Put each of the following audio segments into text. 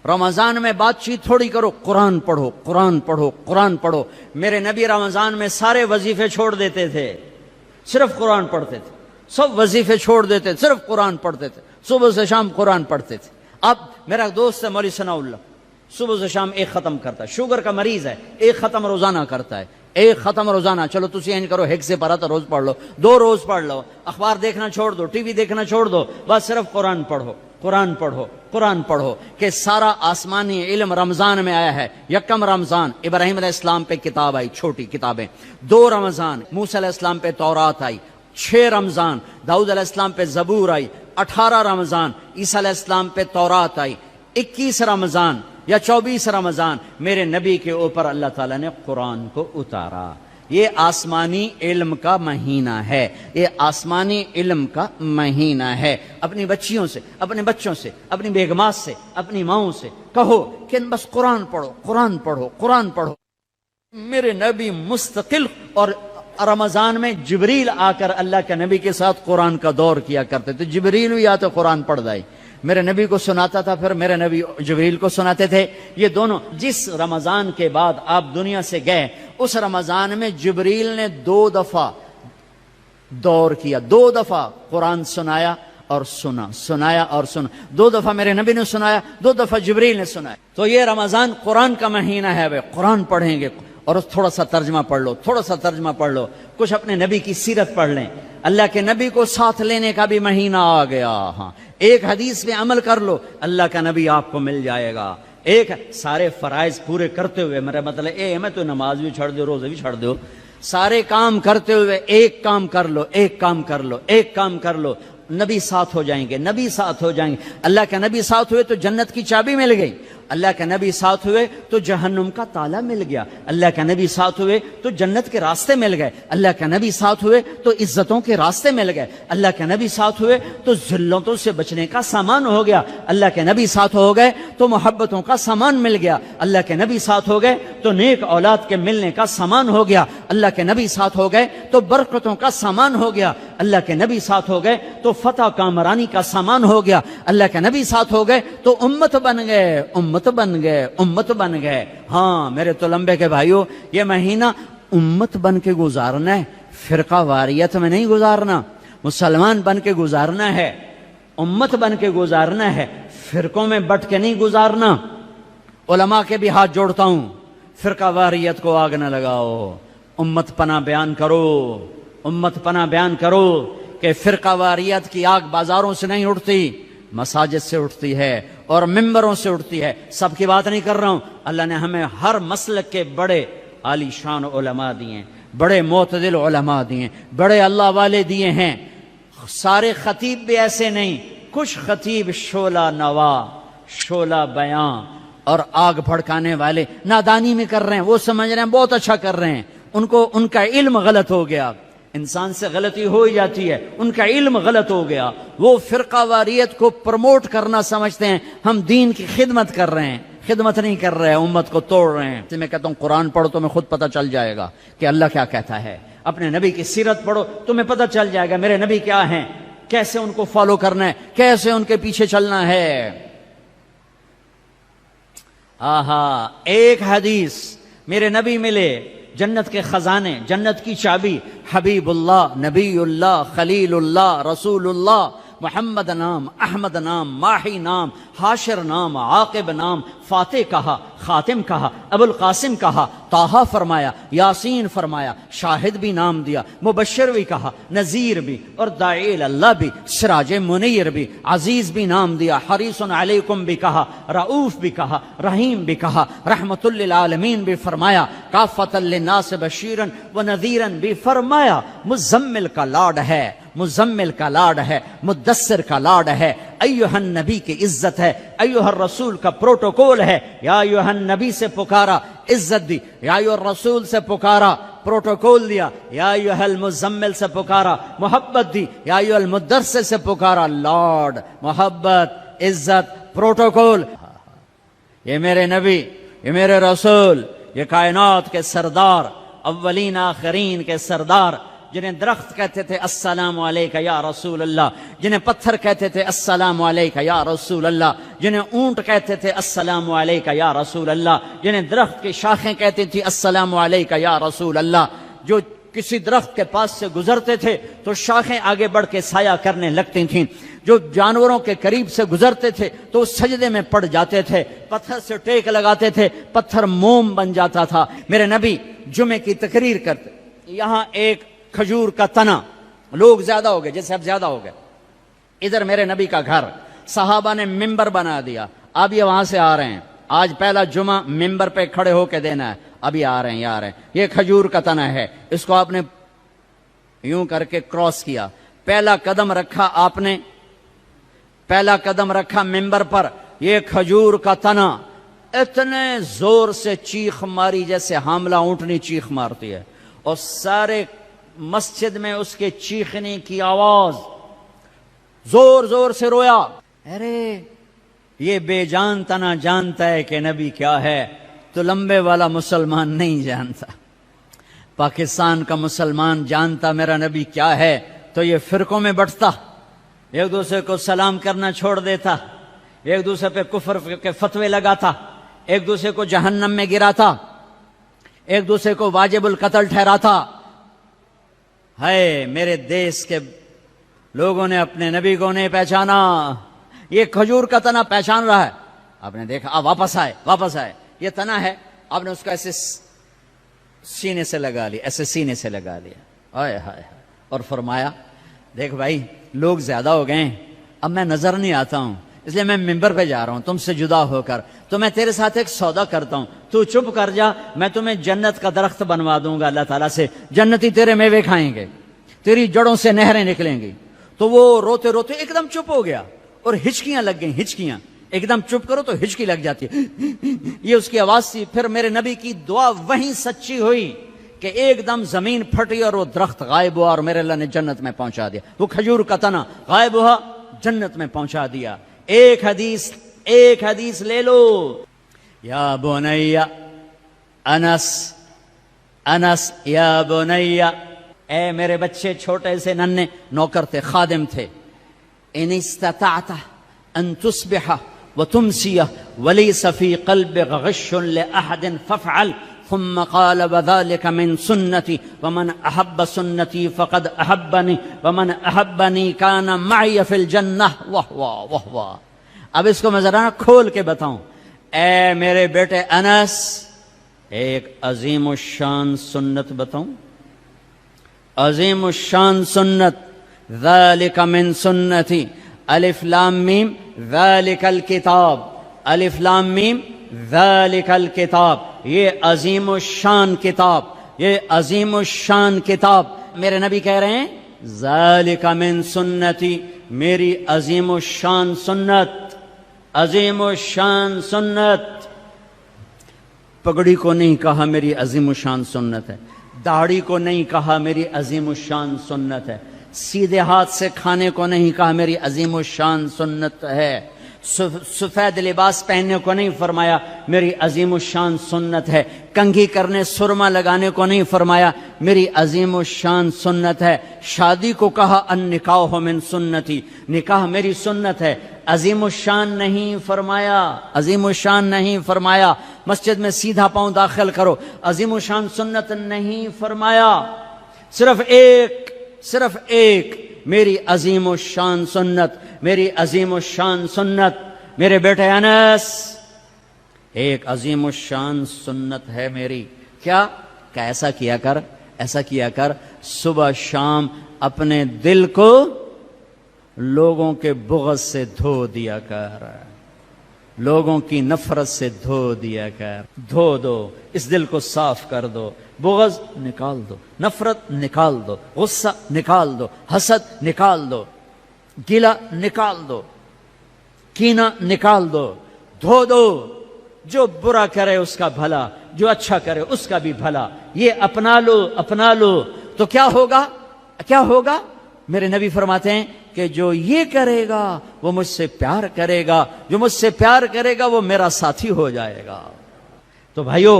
رمضان میں بات چیت تھوڑی کرو، قرآن پڑھو، قرآن پڑھو، قرآن پڑھو۔ میرے نبی رمضان میں سارے وظیفے چھوڑ دیتے تھے، صرف قرآن پڑھتے تھے، سب وظیفے چھوڑ دیتے، صرف قرآن پڑھتے تھے، صبح سے شام قرآن پڑھتے تھے۔ اب میرا دوست ہے مولوی ثناء اللہ، صبح سے شام ایک ختم کرتا ہے، شوگر کا مریض ہے، ایک ختم روزانہ کرتا ہے، ایک ختم روزانہ۔ چلو تسی این کرو، ہیک سے پڑھا تو روز پڑھ لو، 2 روز پڑھ لو، اخبار دیکھنا چھوڑ دو، ٹی وی دیکھنا چھوڑ دو، بس صرف قرآن پڑھو، قرآن پڑھو، قرآن پڑھو۔ کہ سارا آسمانی علم رمضان میں آیا ہے۔ یکم رمضان ابراہیم علیہ السلام پہ کتاب آئی، چھوٹی کتابیں۔ 2 رمضان موسیٰ علیہ السلام پہ تورات آئی۔ 6 رمضان داؤد علیہ السلام پہ زبور آئی۔ 18 رمضان عیسیٰ علیہ السلام پہ تورات آئی۔ 21 رمضان یا 24 رمضان میرے نبی کے اوپر اللہ تعالیٰ نے قرآن کو اتارا۔ یہ آسمانی علم کا مہینہ ہے، یہ آسمانی علم کا مہینہ ہے۔ اپنی بچیوں سے، اپنے بچوں سے، اپنی بیگمات سے، اپنی ماؤں سے کہو کہ بس قرآن پڑھو، قرآن پڑھو، قرآن پڑھو۔ میرے نبی مستقل، اور رمضان میں جبریل آ کر اللہ کے نبی کے ساتھ قرآن کا دور کیا کرتے تھے، جبریل بھی آتے قرآن پڑھ دائی، میرے نبی کو سناتا تھا، پھر میرے نبی جبریل کو سناتے تھے۔ یہ دونوں جس رمضان کے بعد آپ دنیا سے گئے، اس رمضان میں جبریل نے 2 دفعہ دور کیا، 2 دفعہ قرآن سنایا اور سنا، سنایا اور سنا۔ 2 دفعہ میرے نبی نے سنایا، 2 دفعہ جبریل نے سنایا۔ تو یہ رمضان قرآن کا مہینہ ہے، وہ قرآن پڑھیں گے، اور تھوڑا سا ترجمہ پڑھ لو، تھوڑا سا ترجمہ پڑھ لو، کچھ اپنے نبی کی سیرت پڑھ لیں۔ اللہ کے نبی کو ساتھ لینے کا بھی مہینہ آ گیا۔ ہاں، ایک حدیث پہ عمل کر لو، اللہ کا نبی آپ کو مل جائے گا۔ ایک سارے فرائض پورے کرتے ہوئے، میرا مطلب میں تو نماز بھی چھڑ دو، روزے بھی چھڑ دو، سارے کام کرتے ہوئے ایک کام کر لو، ایک کام کر لو، ایک کام کر لو، نبی ساتھ ہو جائیں گے، نبی ساتھ ہو جائیں گے۔ اللہ کے نبی ساتھ ہوئے تو جنت کی چابی مل گئی، اللہ کے نبی ساتھ ہوئے تو جہنم کا تالا مل گیا، اللہ کے نبی ساتھ ہوئے تو جنت کے راستے مل گئے، اللہ کے نبی ساتھ ہوئے تو عزتوں کے راستے مل گئے، اللہ کے نبی ساتھ ہوئے تو ذلتوں سے بچنے کا سامان ہو گیا، اللہ کے نبی ساتھ ہو گئے تو محبتوں کا سامان مل گیا، اللہ کے نبی ساتھ ہو گئے تو نیک اولاد کے ملنے کا سامان ہو گیا، اللہ کے نبی ساتھ ہو گئے تو برکتوں کا سامان ہو گیا، اللہ کے نبی ساتھ ہو گئے تو فتح کامرانی کا سامان ہو گیا، اللہ کے نبی ساتھ ہو گئے تو امت بن گئے، امت بن گئے، امت بن گئے۔ ہاں میرے تو لمبے کے بھائیوں، یہ مہینہ امت بن کے گزارنا ہے، فرقہ واریت میں نہیں گزارنا، مسلمان بن کے گزارنا ہے، امت بن کے گزارنا ہے، فرقوں میں بٹ کے نہیں گزارنا۔ علماء کے بھی ہاتھ جوڑتا ہوں، فرقہ واریت کو آگ نہ لگاؤ، امت پناہ بیان کرو، امت پناہ بیان کرو کہ فرقہ واریت کی آگ بازاروں سے نہیں اٹھتی، مساجد سے اٹھتی ہے اور ممبروں سے اٹھتی ہے۔ سب کی بات نہیں کر رہا ہوں، اللہ نے ہمیں ہر مسلک کے بڑے عالی شان علماء دیے، بڑے معتدل علماء دیے، بڑے اللہ والے دیے ہیں۔ سارے خطیب بھی ایسے نہیں، کچھ خطیب شعلہ نوا، شعلہ بیاں اور آگ بھڑکانے والے نادانی میں کر رہے ہیں، وہ سمجھ رہے ہیں بہت اچھا کر رہے ہیں، ان کا علم غلط ہو گیا۔ انسان سے غلطی ہو ہی جاتی ہے، ان کا علم غلط ہو گیا، وہ فرقہ واریت کو پروموٹ کرنا سمجھتے ہیں، ہم دین کی خدمت کر رہے ہیں، خدمت نہیں کر رہے ہیں، امت کو توڑ رہے ہیں۔ میں کہتا ہوں قرآن پڑھو، تمہیں خود پتہ چل جائے گا کہ اللہ کیا کہتا ہے، اپنے نبی کی سیرت پڑھو، تمہیں پتہ چل جائے گا میرے نبی کیا ہیں، کیسے ان کو فالو کرنا ہے، کیسے ان کے پیچھے چلنا ہے۔ آہا، ایک حدیث میرے نبی ملے، جنت کے خزانے، جنت کی چابی، حبیب اللہ، نبی اللہ، خلیل اللہ، رسول اللہ، محمد نام، احمد نام، ماہی نام، حاشر نام، عاقب نام، فاتح کہا، خاتم کہا، ابو القاسم کہا، طٰہٰ فرمایا، یاسین فرمایا، شاہد بھی نام دیا، مبشر بھی کہا، نذیر بھی، اور داعی اللہ بھی، سراج منیر بھی، عزیز بھی نام دیا، حریص علیکم بھی کہا، رؤوف بھی کہا، رحیم بھی کہا، رحمت للعالمین بھی فرمایا، کافۃ للناس بشیرا ونذیرا بھی فرمایا۔ مزمل کا لاڈ ہے، مزمل کا لاڈ ہے، مدثر کا لاڈ ہے، ایھا النبی کی عزت ہے، ایھا الرسول کا پروٹوکول ہے، یا ایھا النبی سے پکارا، عزت دی، یا ایھا الرسول سے پکارا، پروٹوکول دیا، یا ایھا المزمل سے پکارا، محبت دی، یا ایھا المدثر سے پکارا، لاڈ، محبت، عزت، پروٹوکول۔ یہ میرے نبی، یہ میرے رسول، یہ کائنات کے سردار، اولین آخرین کے سردار، جنہیں درخت کہتے تھے السلام علیکہ یا رسول اللہ، جنہیں پتھر کہتے تھے السلام علیکہ یا رسول اللہ، جنہیں اونٹ کہتے تھے السلام علیکہ یا رسول اللہ، جنہیں درخت کی شاخیں کہتی تھی السلام علیکہ یا رسول اللہ، جو کسی درخت کے پاس سے گزرتے تھے تو شاخیں آگے بڑھ کے سایہ کرنے لگتی تھیں، جو جانوروں کے قریب سے گزرتے تھے تو وہ سجدے میں پڑ جاتے تھے، پتھر سے ٹیک لگاتے تھے، پتھر موم بن جاتا تھا۔ میرے نبی جمعے کی تقریر کرتے، یہاں ایک کھجور کا تنا، لوگ زیادہ ہو گئے، جیسے اب زیادہ ہو گئے، ادھر میرے نبی کا گھر، صحابہ نے ممبر بنا دیا، اب یہ وہاں سے آ رہے ہیں، آج پہلا جمعہ ممبر پہ کھڑے ہو کے دینا ہے، ابھی آ رہے ہیں، یہ کھجور کا تنا ہے، اس کو آپ نے یوں کر کے کراس کیا، پہلا قدم رکھا آپ نے، پہلا قدم رکھا ممبر پر، یہ کھجور کا تنا، اتنے زور سے چیخ ماری جیسے حاملہ اونٹنی چیخ مارتی ہے، اور سارے مسجد میں اس کے چیخنے کی آواز، زور زور سے رویا، ارے یہ بے جان تنا جانتا ہے کہ نبی کیا ہے، تو لمبے والا مسلمان نہیں جانتا۔ پاکستان کا مسلمان جانتا میرا نبی کیا ہے تو یہ فرقوں میں بٹتا، ایک دوسرے کو سلام کرنا چھوڑ دیتا، ایک دوسرے پہ کفر کے فتوے لگاتا، ایک دوسرے کو جہنم میں گراتا، ایک دوسرے کو واجب القتل ٹھہراتا۔ ہے میرے دیس کے لوگوں نے اپنے نبی کو نہیں پہچانا، یہ کھجور کا تنا پہچان رہا ہے، آپ نے دیکھا، آپ واپس آئے، یہ تنا ہے، آپ نے اس کو ایسے سینے سے لگا لیا، ایسے سینے سے لگا لیا، ہائے ہائے، اور فرمایا دیکھ بھائی لوگ زیادہ ہو گئے ہیں، اب میں نظر نہیں آتا ہوں، اس لیے میں ممبر پہ جا رہا ہوں تم سے جدا ہو کر، تو میں تیرے ساتھ ایک سودا کرتا ہوں، تو چپ کر جا، میں تمہیں جنت کا درخت بنوا دوں گا اللہ تعالیٰ سے، جنتی تیرے میوے کھائیں گے، تیری جڑوں سے نہریں نکلیں گی۔ تو وہ روتے روتے ایک دم چپ ہو گیا، اور ہچکیاں لگ گئیں، ہچکیاں، ایک دم چپ کرو تو ہچکی لگ جاتی ہے، یہ اس کی آواز تھی۔ پھر میرے نبی کی دعا وہیں سچی ہوئی کہ ایک دم زمین پھٹی اور وہ درخت غائب ہوا، اور میرے اللہ نے جنت میں پہنچا دیا، وہ کھجور کا تنا غائب ہوا، جنت میں پہنچا دیا۔ ایک حدیث لے لو، یا بنی انس یا بنی، اے میرے بچے، چھوٹے سے ننھے نوکر تھے، خادم تھے، ان استطعت ان تصبح وتمسی وليس في قلبك غش لأحد فافعل، ثم قال وذلك من سنتي ومن أحب سنتي فقد أحبني ومن أحبني كان معي في الجنة واہ۔ اب اس کو میں ذرا کھول کے بتاؤں، اے میرے بیٹے انس، ایک عظیم الشان سنت بتاؤں، عظیم الشان سنت، ذلك من سنتي، الف لام میم ذالک الکتاب، الف لام میم ذالک الکتاب، یہ عظیم الشان کتاب، یہ عظیم الشان کتاب۔ میرے نبی کہہ رہے ہیں ذالک من سنتی، میری عظیم الشان سنت، عظیم الشان سنت۔ پگڑی کو نہیں کہا میری عظیم الشان سنت ہے، داڑھی کو نہیں کہا میری عظیم الشان سنت ہے، سیدھے ہاتھ سے کھانے کو نہیں کہا میری عظیم الشان سنت ہے، سفید لباس پہننے کو نہیں فرمایا میری عظیم الشان سنت ہے، کنگھی کرنے سرما لگانے کو نہیں فرمایا میری عظیم الشان سنت ہے، شادی کو کہا النکاح من سنتی، نکاح میری سنت ہے، عظیم الشان نہیں فرمایا، عظیم الشان نہیں فرمایا، مسجد میں سیدھا پاؤں داخل کرو، عظیم الشان سنت نہیں فرمایا، صرف ایک میری عظیم الشان سنت، میری عظیم الشان سنت۔ میرے بیٹے انس، ایک عظیم الشان سنت ہے میری، کیا کہ ایسا کیا کر صبح شام اپنے دل کو لوگوں کے بغض سے دھو دیا کر، لوگوں کی نفرت سے دھو دیا کر، دھو دو، اس دل کو صاف کر دو، بغض نکال دو، نفرت نکال دو، غصہ نکال دو، حسد نکال دو، گلہ نکال دو، کینہ نکال دو، دھو دو، جو برا کرے اس کا بھلا، جو اچھا کرے اس کا بھی بھلا، یہ اپنا لو تو کیا ہوگا؟ میرے نبی فرماتے ہیں کہ جو یہ کرے گا وہ مجھ سے پیار کرے گا، جو مجھ سے پیار کرے گا وہ میرا ساتھی ہو جائے گا۔ تو بھائیو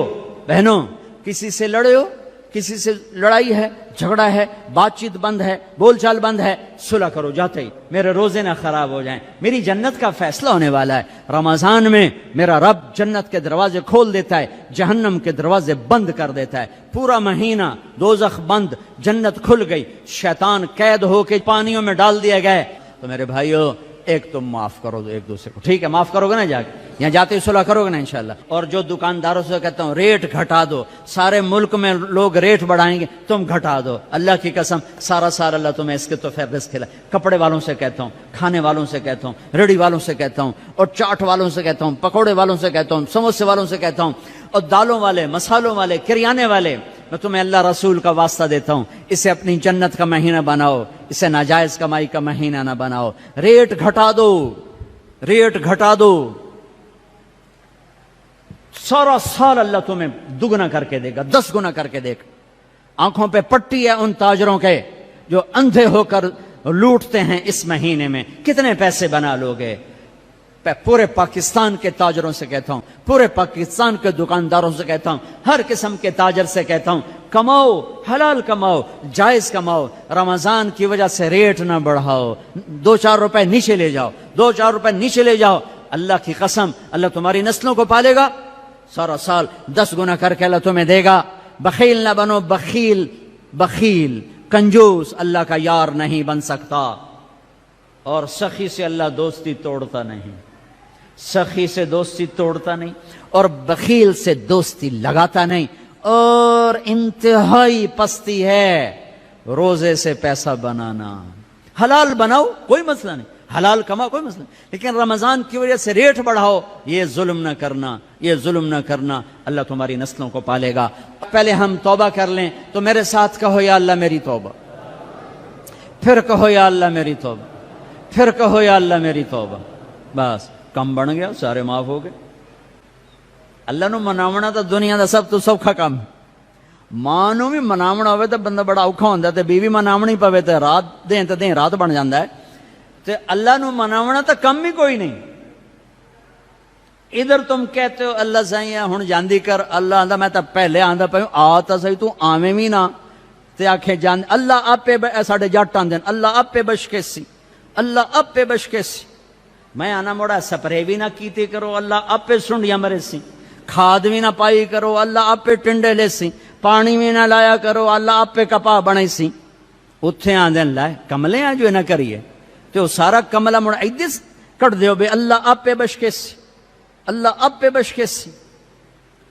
بہنوں، کسی سے لڑے ہو کسی سے لڑائی ہے، جھگڑا ہے، بات چیت بند ہے، بول چال بند ہے، صلح کرو جاتے ہی، میرے روزے نہ خراب ہو جائیں، میری جنت کا فیصلہ ہونے والا ہے۔ رمضان میں میرا رب جنت کے دروازے کھول دیتا ہے، جہنم کے دروازے بند کر دیتا ہے۔ پورا مہینہ دوزخ بند، جنت کھل گئی، شیطان قید ہو کے پانیوں میں ڈال دیا گئے۔ تو میرے بھائیو، ایک تم معاف کرو دو ایک دوسرے کو، ٹھیک ہے؟ معاف کرو گے نا، جا کے یہاں جاتے ہی صلح کرو گے نا انشاءاللہ۔ اور جو دکانداروں سے کہتا ہوں ریٹ گھٹا دو، سارے ملک میں لوگ ریٹ بڑھائیں گے، تم گھٹا دو، اللہ کی قسم سارا سال اللہ تمہیں اس کے تو رزق کھلا۔ کپڑے والوں سے کہتا ہوں، کھانے والوں سے کہتا ہوں، ریڑھی والوں سے کہتا ہوں، اور چاٹ والوں سے کہتا ہوں، پکوڑے والوں سے کہتا ہوں، سموسے والوں سے کہتا ہوں، اور دالوں والے، مسالوں والے، کریانے والے، میں تمہیں اللہ رسول کا واسطہ دیتا ہوں، اسے اپنی جنت کا مہینہ بناؤ، اسے ناجائز کمائی کا مہینہ نہ بناؤ۔ ریٹ گھٹا دو، ریٹ گھٹا دو، سارا سال اللہ تمہیں دگنا کر کے دے گا، 10 گنا کر کے دے گا۔ آنکھوں پہ پٹی ہے ان تاجروں کے جو اندھے ہو کر لوٹتے ہیں اس مہینے میں، کتنے پیسے بنا لوگے؟ پورے پاکستان کے تاجروں سے کہتا ہوں، پورے پاکستان کے دکانداروں سے کہتا ہوں، ہر قسم کے تاجر سے کہتا ہوں، کماؤ، حلال کماؤ، جائز کماؤ، رمضان کی وجہ سے ریٹ نہ بڑھاؤ، 2-4 روپے نیچے لے جاؤ، 2-4 روپے نیچے لے جاؤ، اللہ کی قسم اللہ تمہاری نسلوں کو پالے گا، سارا سال 10 گنا کر کے اللہ تمہیں دے گا۔ بخیل نہ بنو، بخیل بخیل کنجوس اللہ کا یار نہیں بن سکتا۔ اور سخی سے اللہ دوستی توڑتا نہیں، سخی سے دوستی توڑتا نہیں، اور بخیل سے دوستی لگاتا نہیں۔ اور انتہائی پستی ہے روزے سے پیسہ بنانا۔ حلال بناؤ کوئی مسئلہ نہیں، حلال کماؤ کوئی مسئلہ نہیں، لیکن رمضان کی وجہ سے ریٹ بڑھاؤ، یہ ظلم نہ کرنا، یہ ظلم نہ کرنا، اللہ تمہاری نسلوں کو پالے گا۔ پہلے ہم توبہ کر لیں، تو میرے ساتھ کہو یا اللہ میری توبہ، پھر کہو یا اللہ میری توبہ، پھر کہو یا اللہ میری توبہ۔ بس کم بن گیا، سارے معاف ہو گئے۔ اللہ نو مناونا تو دنیا دا سب تو سوکھا کام ہے۔ ماں نو بھی مناونا ہوئے تو بندہ بڑا اوکھا ہوندہ ہے، تے بیوی مناونی پوے تے رات دیں تے دیں رات بن جاندہ ہے، تے اللہ نو مناونا تو کم ہی کوئی نہیں۔ ادھر تم کہتے ہو اللہ سائیں ہن جاندی کر، اللہ آندہ میں تا پہلے آندہ پہوں آتا سہی تو آمیں بھی نہ، تے آنکھیں جاندے اللہ آپ پہ ساڑھے جاٹاں دیں، اللہ آپ پہ بشکے سی، اللہ آپ پہ بشکے سی، میں آنا موڑا سپرے بھی نہ کیتے کرو، اللہ آپ پہ سنڈیاں مرے سی، کھاد بھی نہ پائی کرو، اللہ آپ پہ ٹنڈے لے سی، پانی بھی نہ لایا کرو، اللہ آپ پہ کپا بنے سی۔ اتھے آندھیں لائے کملے ہیں جو نہ کریے، تو سارا کملہ موڑا ایدس کٹ دیو بے اللہ آپ پہ بشکے سی، اللہ آپ پہ بشکے سی۔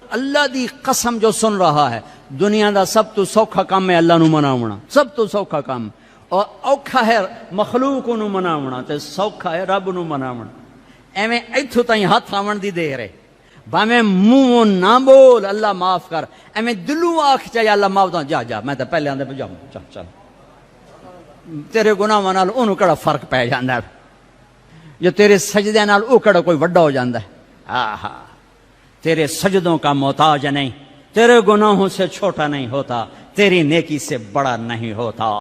اللہ دی قسم جو سن رہا ہے، دنیا دا سب تو سوکھا کام ہے اللہ نو مناونا، سب تو سوکھا کام، اور اوکھا ہے مخلوق نو مناونا تے سوکھا ہے رب نو مناونا۔ ایویں ایتھو تائیں ہاتھ آون دی دیر ہے، باویں منہ نہ بول اللہ معاف کر، ایویں دلوں آکھ چاہے اللہ معاف دوں، جا جا میں تو پہلے آندے پہ جاؤں، چل چل تیرے گناہ نال اونوں کڑا فرق پہ جاندا ہے، جو تیرے سجدے نال او کڑا کوئی وڈا ہو جاندا ہے۔ آہا، تیرے سجدوں کا محتاج نہیں، تیرے گناہوں سے چھوٹا نہیں ہوتا، تیری نیکی سے بڑا نہیں ہوتا۔